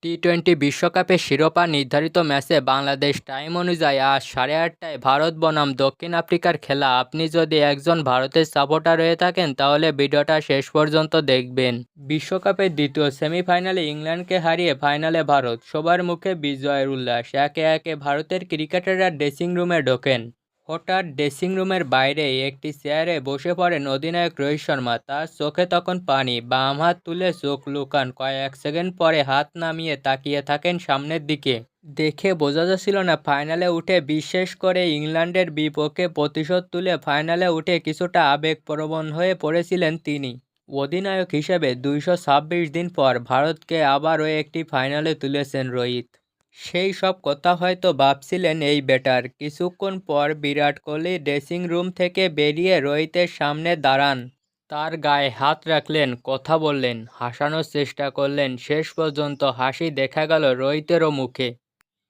T twenty বিশ্বকাপের শিরোপা নির্ধারিত ম্যাচে বাংলাদেশ টাইম অনুযায়ী আজ 8:30টায় ভারত বনাম দক্ষিণ আফ্রিকার খেলা। আপনি যদি একজন ভারতের সাপোর্টার হয়ে থাকেন তাহলে ভিডিওটা শেষ পর্যন্ত দেখবেন। বিশ্বকাপের দ্বিতীয় সেমিফাইনালে ইংল্যান্ডকে হারিয়ে ফাইনালে ভারত, সবার মুখে বিজয়ের উল্লাস। একে একে ভারতের ক্রিকেটাররা ড্রেসিং রুমে ঢোকেন। হঠাৎ ড্রেসিং রুমের বাইরে একটি চেয়ারে বসে পড়েন অধিনায়ক রোহিত শর্মা। তার চোখে তখন পানি, বাম হাত তুলে চোখ লুকান। কয়েক সেকেন্ড পরে হাত নামিয়ে তাকিয়ে থাকেন সামনের দিকে। দেখে বোঝা যাচ্ছিল না ফাইনালে উঠে, বিশেষ করে ইংল্যান্ডের বিপক্ষে প্রতিশোধ তুলে ফাইনালে উঠে কিছুটা আবেগপ্রবণ হয়ে পড়েছিলেন তিনি। অধিনায়ক হিসেবে 226 দিন পর ভারতকে আবারও একটি ফাইনালে তুলেছেন রোহিত। সেই সব কথা হয়তো ভাবছিলেন এই ব্যাটার। কিছুক্ষণ পর বিরাট কোহলি ড্রেসিং রুম থেকে বেরিয়ে রোহিতের সামনে দাঁড়ান। তার গায়ে হাত রাখলেন, কথা বললেন, হাসানোর চেষ্টা করলেন। শেষ পর্যন্ত হাসি দেখা গেল রোহিতেরও মুখে।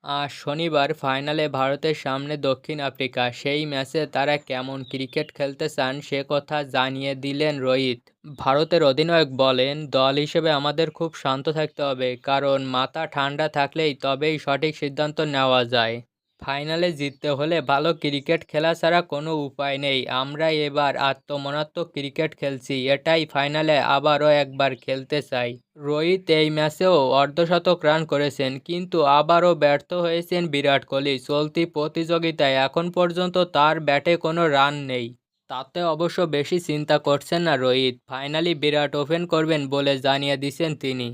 আজ শনিবার ফাইনালে ভারতের সামনে দক্ষিণ আফ্রিকা। সেই ম্যাচে তারা কেমন ক্রিকেট খেলতে চান সে কথা জানিয়ে দিলেন রোহিত। ভারতের অধিনায়ক বলেন, দল হিসেবে আমাদের খুব শান্ত থাকতে হবে, কারণ মাথা ঠান্ডা থাকলেই তবেই সঠিক সিদ্ধান্ত নেওয়া যায়। ফাইনালে জিততে হলে ভালো ক্রিকেট খেলা ছাড়া কোনো উপায় নেই। আমরা এবার আক্রমণাত্মক ক্রিকেট খেলছি, এটাই ফাইনালে আবারও একবার খেলতে চাই। রোহিত এই ম্যাচেও অর্ধশতক রান করেছেন, কিন্তু আবারও ব্যর্থ হয়েছেন বিরাট কোহলি। চলতি প্রতিযোগিতায় এখন পর্যন্ত তার ব্যাটে কোনো রান নেই। তাতে অবশ্য বেশি চিন্তা করছেন না রোহিত। ফাইনালি বিরাট ওপেন করবেন বলে জানিয়ে দিয়েছেন তিনি।